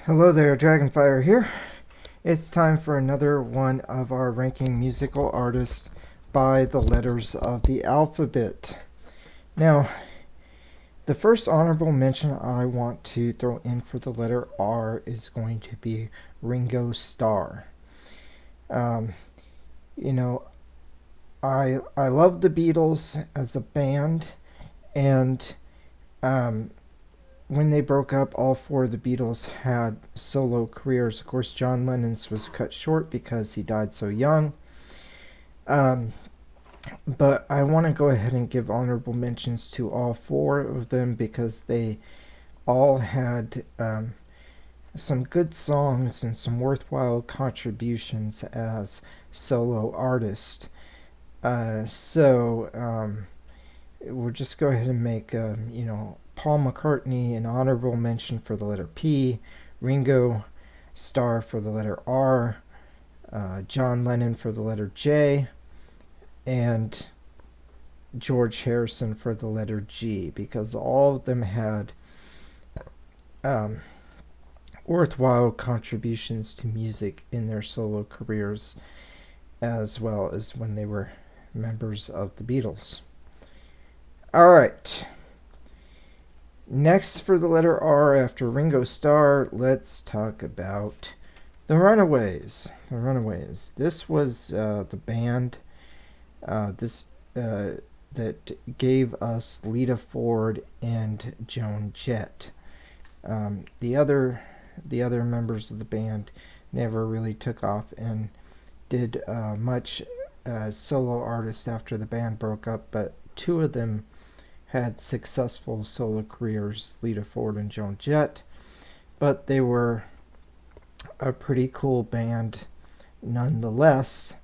Hello there, Dragonfire here. It's time for another one of our ranking musical artists by the letters of the alphabet. Now, the first honorable mention I want to throw in for the letter R is going to be Ringo Starr. Um, you know, I love the Beatles as a band, and um, when they broke up, all four of the Beatles had solo careers. Of course, John Lennon's was cut short because he died so young. Um, but I want to go ahead and give honorable mentions to all four of them because they all had some good songs and some worthwhile contributions as solo artists. We'll just go ahead and make, Paul McCartney an honorable mention for the letter P, Ringo Starr for the letter R, John Lennon for the letter J, and George Harrison for the letter G, because all of them had um, worthwhile contributions to music in their solo careers, as well as when they were members of the Beatles. All right. Next, for the letter R after Ringo Starr, let's talk about the Runaways. The Runaways. This was the band that gave us Lita Ford and Joan Jett. The other members of the band never really took off and did much as solo artists after the band broke up, but two of them had successful solo careers, Lita Ford and Joan Jett, but they were a pretty cool band nonetheless.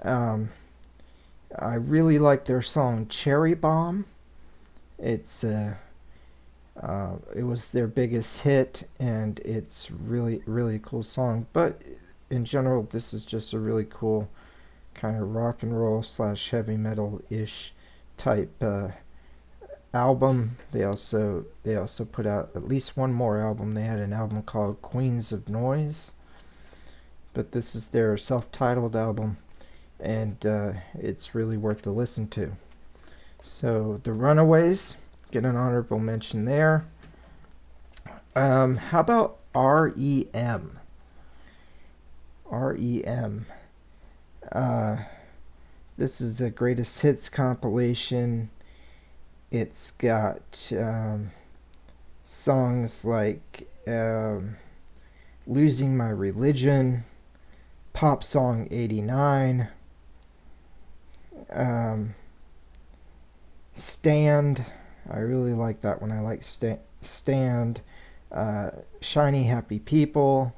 Um, I really like their song Cherry Bomb. It's it was their biggest hit, and it's really a cool song. But in general, this is just a really cool kind of rock and roll slash heavy metal ish type album. They also put out at least one more album. They had an album called Queens of Noise, but this is their self-titled album, and it's really worth the listen to. So the Runaways get an honorable mention there. How about R.E.M? R.E.M. Uh, this is a greatest hits compilation. It's got songs like Losing My Religion, Pop Song 89, Stand. I really like that one. I like Stand. Shiny Happy People,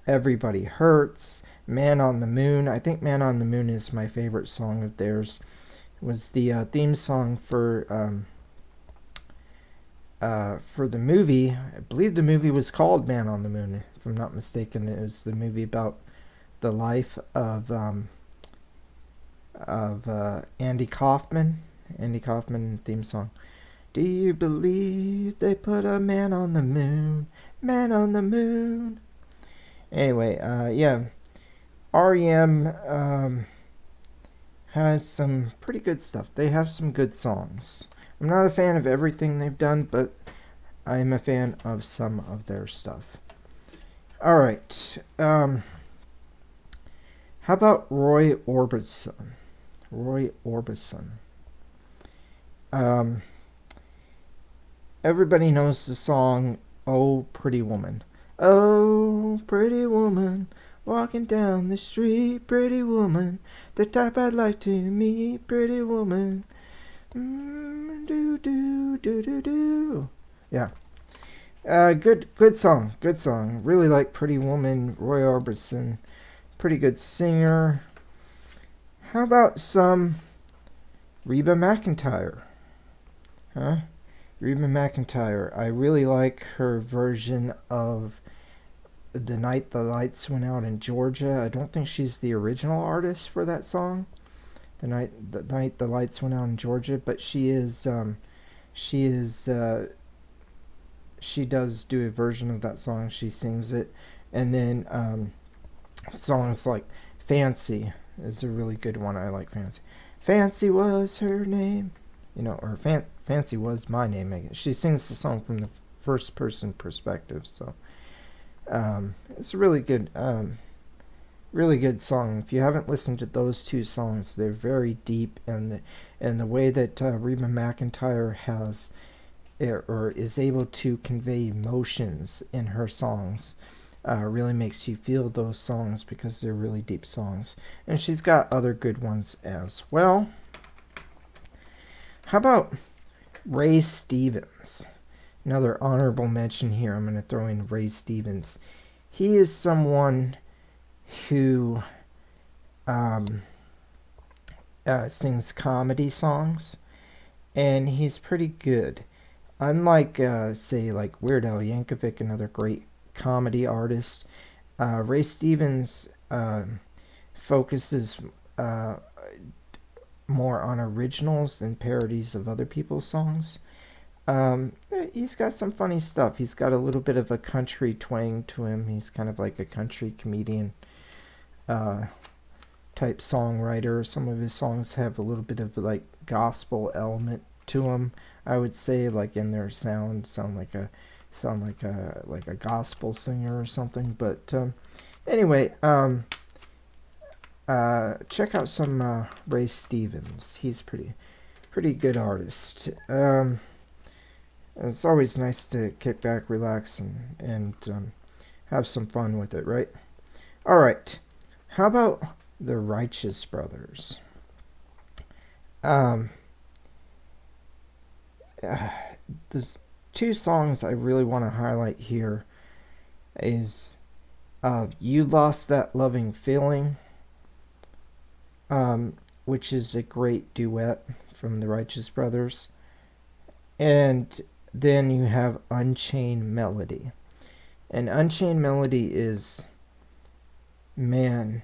Everybody Hurts, Man on the Moon. I think Man on the Moon is my favorite song of theirs. It was the theme song for the movie. I believe the movie was called Man on the Moon, if I'm not mistaken. It was the movie about the life of Andy Kaufman. Andy Kaufman theme song. Do you believe they put a man on the moon? Man on the moon. Anyway, yeah. R.E.M. Has some pretty good stuff. They have some good songs. I'm not a fan of everything they've done, but I am a fan of some of their stuff. All right. How about Roy Orbison? Roy Orbison. Um, Everybody knows the song "Oh Pretty Woman." Oh, pretty woman, walking down the street, pretty woman, the type I'd like to meet, pretty woman. Do do do do do. Yeah. Good song. Good song. Really like Pretty Woman. Roy Orbison, pretty good singer. How about some Reba McEntire? Huh? Reba McEntire. I really like her version of The Night the Lights Went Out in Georgia. I don't think she's the original artist for that song. The night the lights went out in Georgia, but she is she does do a version of that song. She sings it, and then songs like "Fancy" is a really good one. I like "Fancy." Fancy was her name, or Fancy was my name. I guess she sings the song from the first person perspective, so it's a really good song. If you haven't listened to those two songs, they're very deep, and the way that Reba McEntire has or is able to convey emotions in her songs really makes you feel those songs because they're really deep songs. And she's got other good ones as well. How about Ray Stevens? Another honorable mention here. I'm going to throw in Ray Stevens. He is someone who sings comedy songs, and he's pretty good. Unlike, say, like Weird Al Yankovic, another great comedy artist, Ray Stevens focuses more on originals than parodies of other people's songs. He's got some funny stuff. He's got a little bit of a country twang to him. He's kind of like a country comedian type songwriter. Some of his songs have a little bit of like gospel element to them. I would say, like in their sound like a gospel singer or something. But anyway, check out some Ray Stevens. He's pretty good artist. It's always nice to kick back, relax, and have some fun with it, right? All right. How about the Righteous Brothers? There's two songs I really want to highlight here. Is "You Lost That Loving Feeling," which is a great duet from the Righteous Brothers, and then you have "Unchained Melody." And "Unchained Melody" is, man,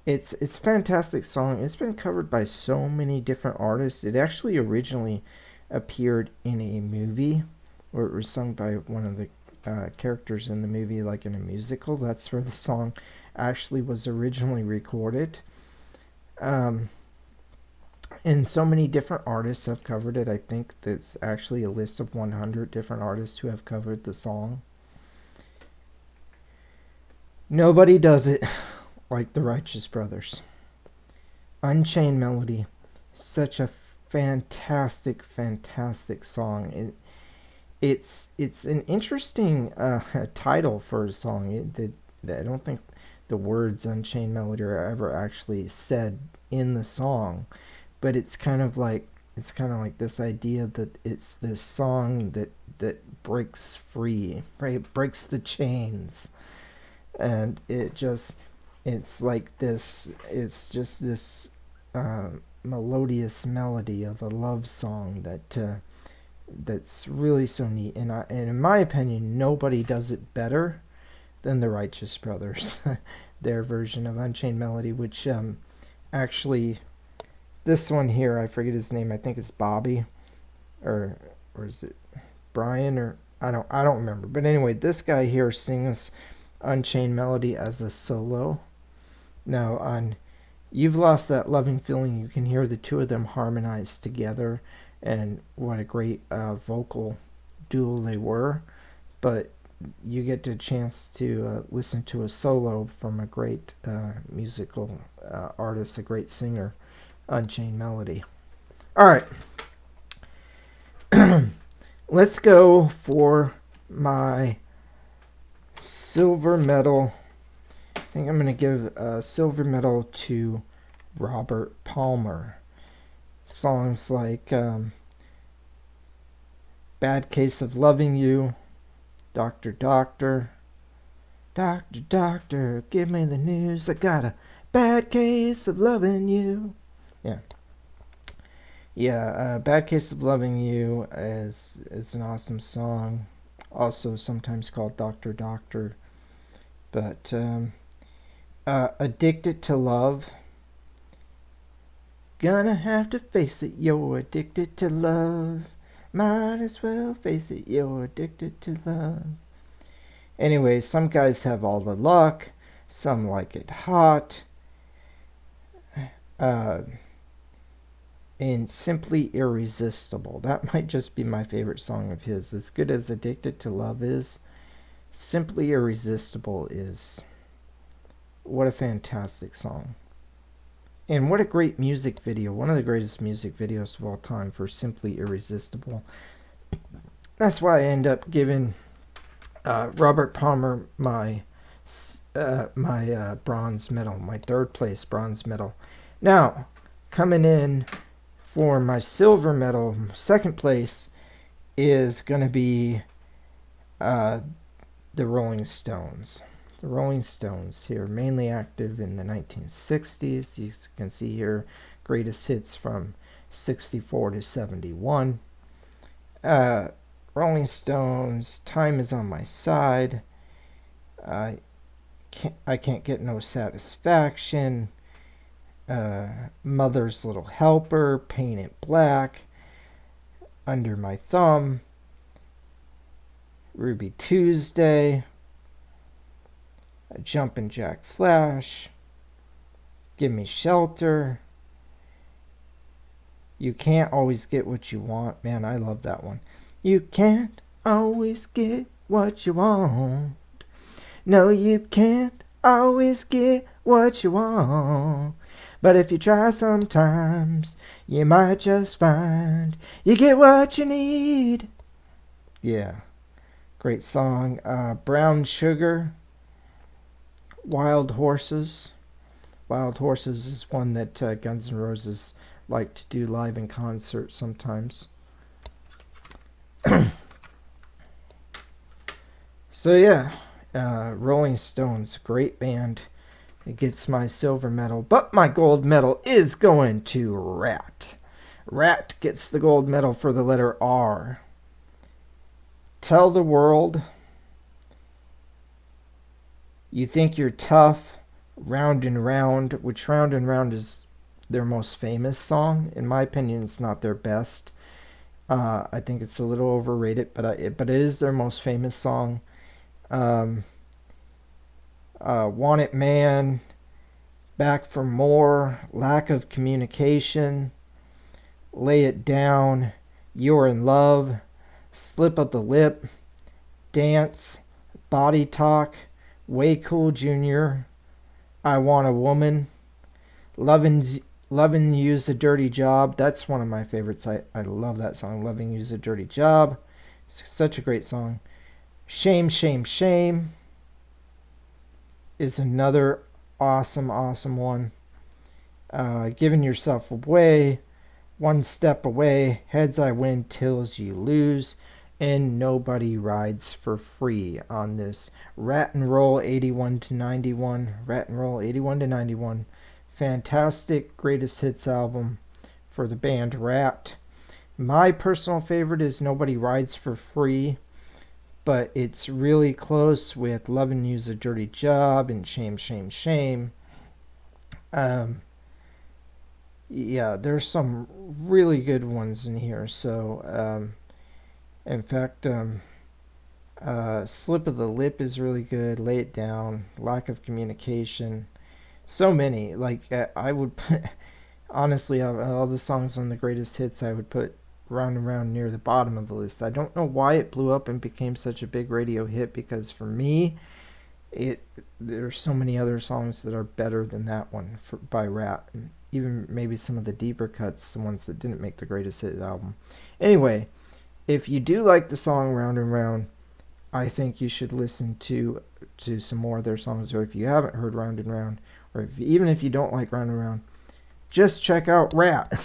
it's a fantastic song. It's been covered by so many different artists. It actually originally appeared in a movie, or it was sung by one of the characters in the movie, like in a musical. That's where the song actually was originally recorded. And so many different artists have covered it. I think there's actually a list of 100 different artists who have covered the song. Nobody does it like the Righteous Brothers. "Unchained Melody," such a fantastic song. It's an interesting title for a song. I don't think the words "Unchained Melody" are ever actually said in the song, but it's kind of like this idea that it's this song that breaks free, right? It breaks the chains, and it's just this melodious melody of a love song that's really so neat. And in my opinion, nobody does it better than the Righteous Brothers. Their version of "Unchained Melody," which actually, this one here, I forget his name. I think it's Bobby, or is it Brian, or I don't remember. But anyway, this guy here sings "Unchained Melody" as a solo. Now on "You've Lost That Loving Feeling," you can hear the two of them harmonize together, and what a great vocal duo they were. But you get a chance to listen to a solo from a great musical artist, a great singer, "Unchained Melody." All right. Let's go for my silver medal. I think I'm going to give a silver medal to Robert Palmer. Songs like "Bad Case of Loving You," "Doctor, Doctor," "Doctor, Doctor, give me the news. I got a bad case of loving you." Yeah, "Bad Case of Loving You" is an awesome song. Also sometimes called "Doctor, Doctor." But "Addicted to Love." Gonna have to face it, you're addicted to love. Might as well face it, you're addicted to love. Anyway, some guys have all the luck, some like it hot. And Simply Irresistible. That might just be my favorite song of his. As good as Addicted to Love is, Simply Irresistible is. What a fantastic song. And what a great music video. One of the greatest music videos of all time for Simply Irresistible. That's why I end up giving Robert Palmer my bronze medal, my third place bronze medal. Now, coming in for my silver medal, second place, is going to be the Rolling Stones. The Rolling Stones here, mainly active in the 1960s. You can see here greatest hits from 64 to 71. Rolling Stones, Time Is on My Side. I can't get no satisfaction. Mother's Little Helper, Paint It Black, Under My Thumb, Ruby Tuesday, Jumpin' Jack Flash, Give Me Shelter, You Can't Always Get What You Want. Man, I love that one. You can't always get what you want. No, you can't always get what you want. But if you try sometimes, you might just find you get what you need. Yeah, great song. Brown Sugar, Wild Horses. Wild Horses is one that Guns N' Roses like to do live in concert sometimes. So yeah, Rolling Stones, great band. It gets my silver medal, but my gold medal is going to Rat. Rat gets the gold medal for the letter R. Tell the world you think you're tough, Round and Round, which Round and Round is their most famous song. In my opinion, it's not their best. I think it's a little overrated, but it is their most famous song. Want It Man, Back for More, Lack of Communication, Lay It Down, You're in Love, Slip of the Lip, Dance, Body Talk, Way Cool Jr., I Want a Woman, Lovin' You's a Dirty Job. That's one of my favorites. I love that song, Lovin' You's a Dirty Job. It's such a great song. Shame, Shame, Shame is another awesome one. Giving Yourself Away, One Step Away, Heads I Win, Tails You Lose, and Nobody Rides for Free on this Rat and Roll 81 to 91. Rat and Roll 81 to 91. Fantastic greatest hits album for the band Rat. My personal favorite is Nobody Rides for Free, but it's really close with Lovin' You's a Dirty Job and Shame, Shame, Shame. Yeah, there's some really good ones in here. So, in fact, Slip of the Lip is really good. Lay It Down, Lack of Communication. So many. Like, I would put, honestly, all the songs on the greatest hits, I would put Round and Round near the bottom of the list. I don't know why it blew up and became such a big radio hit, because for me, there's so many other songs that are better than that one by Rat, and even maybe some of the deeper cuts, the ones that didn't make the greatest hit album. Anyway, if you do like the song Round and Round, I think you should listen to some more of their songs. Or if you haven't heard Round and Round, or even if you don't like Round and Round, just check out Rat.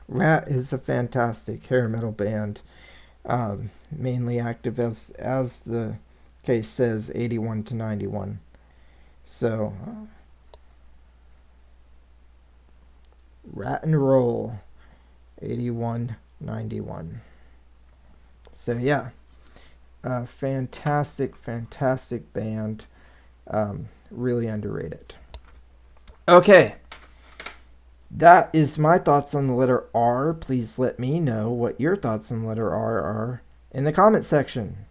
Rat is a fantastic hair metal band, mainly active as the case says, 81 to 91. So, Rat and Roll, 81, 91. So yeah, fantastic band, really underrated. Okay, That is my thoughts on the letter R. Please let me know what your thoughts on the letter R are in the comment section.